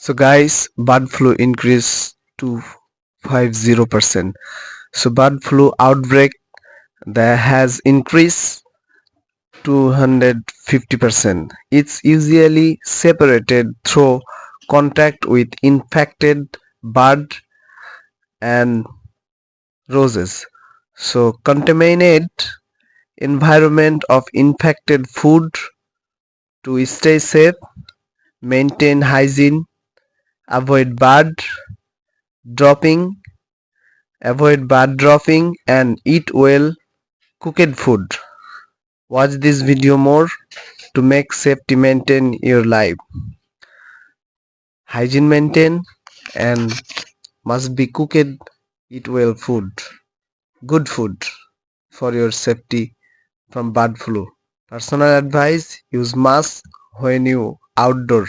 So guys, bird flu increased to 50%. So bird flu outbreak that has increased 250%. It's usually separated through contact with infected bird and roses. So contaminated environment of infected food. To stay safe, maintain hygiene, avoid bird dropping, and eat well cooked food. Watch this video more to make safety maintain your life. Hygiene maintain and must be cooked, eat well food, good food for your safety from bird flu. Personal advice: use mask when you outdoor.